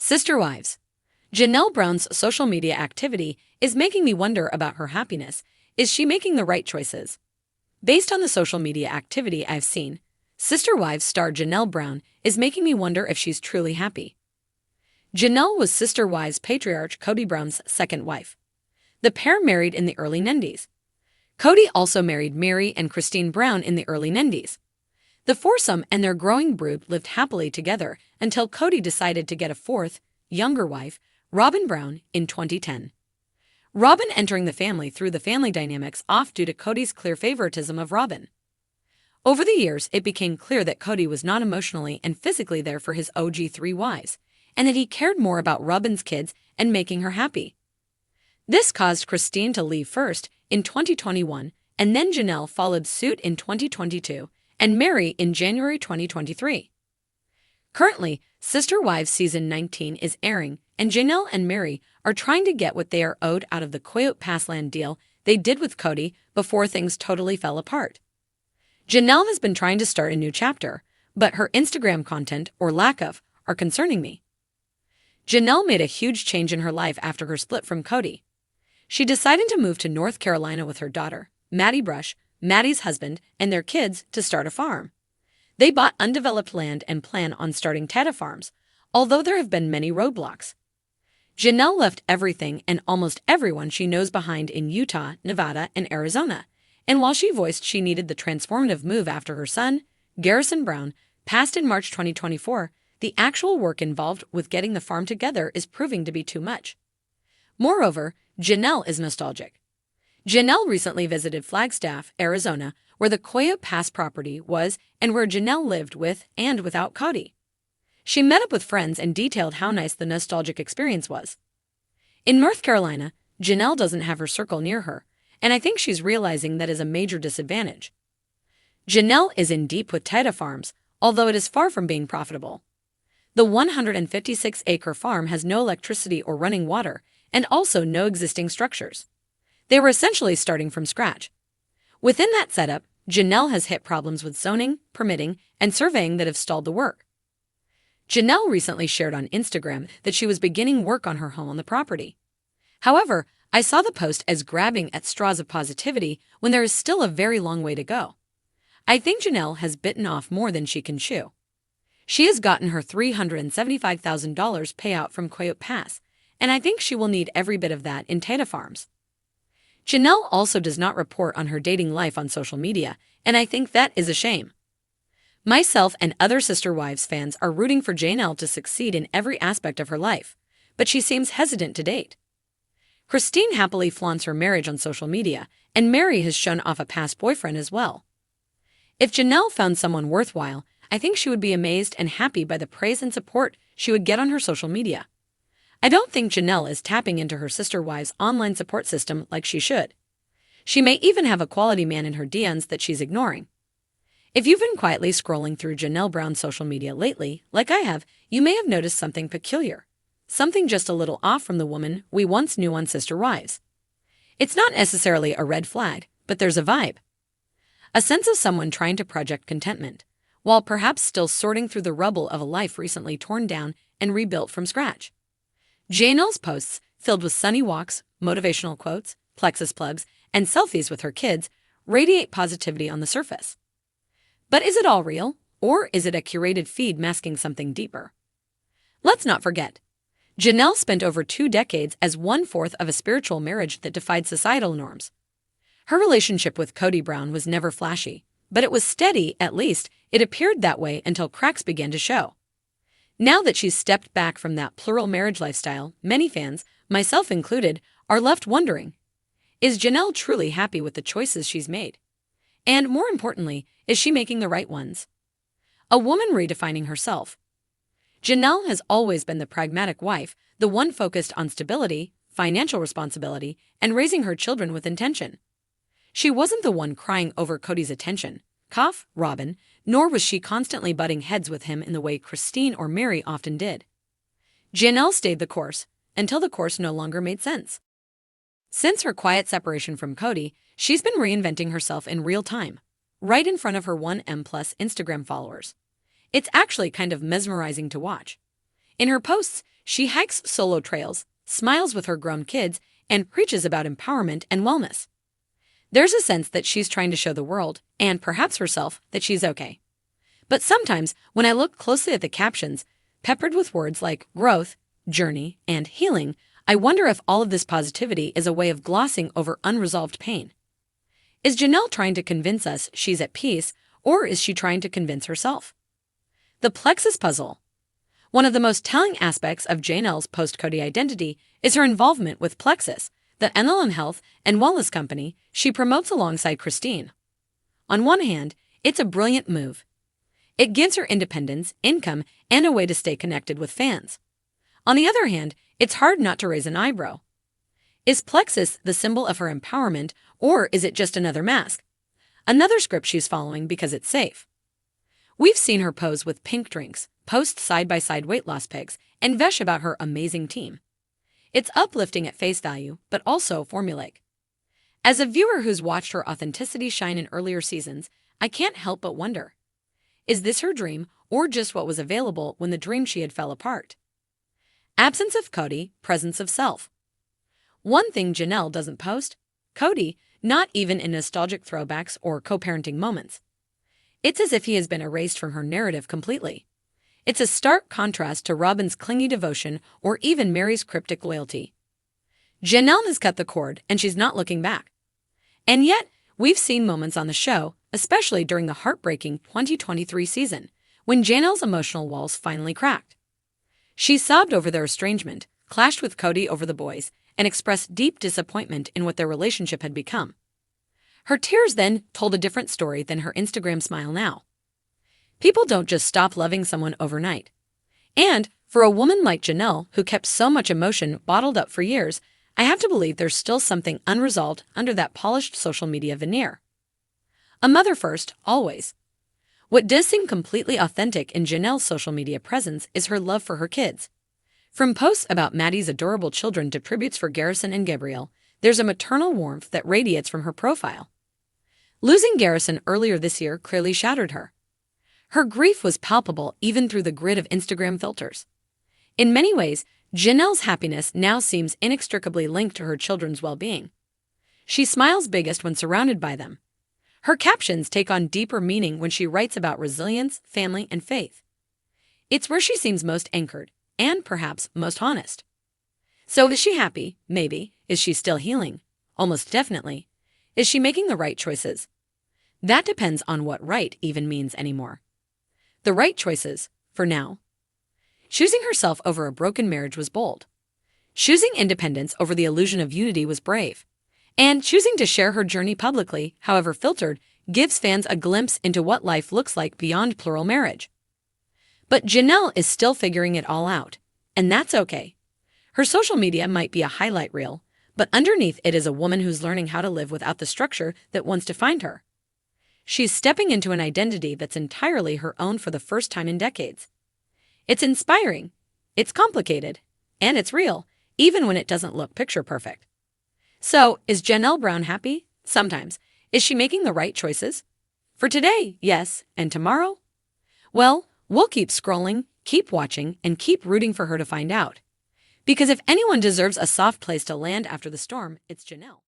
Sister Wives. Janelle Brown's social media activity is making me wonder about her happiness. Is she making the right choices? Based on the social media activity I've seen, Sister Wives star Janelle Brown is making me wonder if she's truly happy. Janelle was Sister Wives patriarch Cody Brown's second wife. The pair married in the early 90s. Cody also married Mary and Cristin Brown in the early 90s. The foursome and their growing brood lived happily together until Cody decided to get a fourth, younger wife, Robin Brown, in 2010. Robin entering the family threw the family dynamics off due to Cody's clear favoritism of Robin. Over the years, it became clear that Cody was not emotionally and physically there for his OG three wives, and that he cared more about Robin's kids and making her happy. This caused Cristin to leave first in 2021, and then Janelle followed suit in 2022, and Mary in January 2023. Currently, Sister Wives Season 19 is airing, and Janelle and Mary are trying to get what they are owed out of the Coyote Pass land deal they did with Cody before things totally fell apart. Janelle has been trying to start a new chapter, but her Instagram content, or lack of, are concerning me. Janelle made a huge change in her life after her split from Cody. She decided to move to North Carolina with her daughter, Maddie Brush, Maddie's husband, and their kids to start a farm. They bought undeveloped land and plan on starting Tata farms, although there have been many roadblocks. Janelle left everything and almost everyone she knows behind in Utah, Nevada, and Arizona, and while she voiced she needed the transformative move after her son, Garrison Brown, passed in March 2024, the actual work involved with getting the farm together is proving to be too much. Moreover, Janelle is nostalgic. Janelle recently visited Flagstaff, Arizona, where the Coyote Pass property was and where Janelle lived with and without Cody. She met up with friends and detailed how nice the nostalgic experience was. In North Carolina, Janelle doesn't have her circle near her, and I think she's realizing that is a major disadvantage. Janelle is in deep with Tata farms, although it is far from being profitable. The 156-acre farm has no electricity or running water, and also no existing structures. They were essentially starting from scratch. Within that setup, Janelle has hit problems with zoning, permitting, and surveying that have stalled the work. Janelle recently shared on Instagram that she was beginning work on her home on the property. However, I saw the post as grabbing at straws of positivity when there is still a very long way to go. I think Janelle has bitten off more than she can chew. She has gotten her $375,000 payout from Coyote Pass, and I think she will need every bit of that in Tata farms. Janelle also does not report on her dating life on social media, and I think that is a shame. Myself and other Sister Wives fans are rooting for Janelle to succeed in every aspect of her life, but she seems hesitant to date. Cristin happily flaunts her marriage on social media, and Mary has shown off a past boyfriend as well. If Janelle found someone worthwhile, I think she would be amazed and happy by the praise and support she would get on her social media. I don't think Janelle is tapping into her Sister Wives' online support system like she should. She may even have a quality man in her DMs that she's ignoring. If you've been quietly scrolling through Janelle Brown's social media lately, like I have, you may have noticed something peculiar. Something just a little off from the woman we once knew on Sister Wives. It's not necessarily a red flag, but there's a vibe. A sense of someone trying to project contentment, while perhaps still sorting through the rubble of a life recently torn down and rebuilt from scratch. Janelle's posts, filled with sunny walks, motivational quotes, plexus plugs, and selfies with her kids, radiate positivity on the surface. But is it all real, or is it a curated feed masking something deeper? Let's not forget, Janelle spent over 2 decades as 1/4 of a spiritual marriage that defied societal norms. Her relationship with Cody Brown was never flashy, but it was steady. At least it appeared that way until cracks began to show. Now that she's stepped back from that plural marriage lifestyle, many fans, myself included, are left wondering, is Janelle truly happy with the choices she's made? And more importantly, is she making the right ones? A woman redefining herself. Janelle has always been the pragmatic wife, the one focused on stability, financial responsibility, and raising her children with intention. She wasn't the one crying over Cody's attention, Robin, nor was she constantly butting heads with him in the way Cristin or Mary often did. Janelle stayed the course, until the course no longer made sense. Since her quiet separation from Cody, she's been reinventing herself in real time, right in front of her 1M+ Instagram followers. It's actually kind of mesmerizing to watch. In her posts, She hikes solo trails, smiles with her grown kids, and preaches about empowerment and wellness. There's a sense that she's trying to show the world, and perhaps herself, that she's okay. But sometimes, when I look closely at the captions, peppered with words like growth, journey, and healing, I wonder if all of this positivity is a way of glossing over unresolved pain. Is Janelle trying to convince us she's at peace, or is she trying to convince herself? The plexus puzzle. One of the most telling aspects of Janelle's post-Cody identity is her involvement with Plexus, the NLN health and wellness company she promotes alongside Cristin. On one hand, it's a brilliant move. It gives her independence, income, and a way to stay connected with fans. On the other hand, it's hard not to raise an eyebrow. Is Plexus the symbol of her empowerment, or is it just another mask? Another script she's following because it's safe. We've seen her pose with pink drinks, post side-by-side weight loss pics, and vesh about her amazing team. It's uplifting at face value, but also formulaic. As a viewer who's watched her authenticity shine in earlier seasons, I can't help but wonder, is this her dream, or just what was available when the dream she had fell apart? Absence of Cody, presence of self. One thing Janelle doesn't post: Cody, not even in nostalgic throwbacks or co-parenting moments. It's as if he has been erased from her narrative completely. It's a stark contrast to Robin's clingy devotion or even Mary's cryptic loyalty. Janelle has cut the cord, and she's not looking back. And yet, we've seen moments on the show, especially during the heartbreaking 2023 season, when Janelle's emotional walls finally cracked. She sobbed over their estrangement, clashed with Cody over the boys, and expressed deep disappointment in what their relationship had become. Her tears then told a different story than her Instagram smile now. People don't just stop loving someone overnight. And for a woman like Janelle, who kept so much emotion bottled up for years, I have to believe there's still something unresolved under that polished social media veneer. A mother first, always. What does seem completely authentic in Janelle's social media presence is her love for her kids. From posts about Maddie's adorable children to tributes for Garrison and Gabrielle, there's a maternal warmth that radiates from her profile. Losing Garrison earlier this year clearly shattered her. Her grief was palpable even through the grid of Instagram filters. In many ways, Janelle's happiness now seems inextricably linked to her children's well-being. She smiles biggest when surrounded by them. Her captions take on deeper meaning when she writes about resilience, family, and faith. It's where she seems most anchored, and perhaps most honest. So is she happy? Maybe. Is she still healing? Almost definitely. Is she making the right choices? That depends on what right even means anymore. The right choices, for now. Choosing herself over a broken marriage was bold. Choosing independence over the illusion of unity was brave. And choosing to share her journey publicly, however filtered, gives fans a glimpse into what life looks like beyond plural marriage. But Janelle is still figuring it all out, and that's okay. Her social media might be a highlight reel, but underneath it is a woman who's learning how to live without the structure that once defined her. She's stepping into an identity that's entirely her own for the first time in decades. It's inspiring, it's complicated, and it's real, even when it doesn't look picture perfect. So, is Janelle Brown happy? Sometimes. Is she making the right choices? For today, yes, and tomorrow? Well, we'll keep scrolling, keep watching, and keep rooting for her to find out. Because if anyone deserves a soft place to land after the storm, it's Janelle.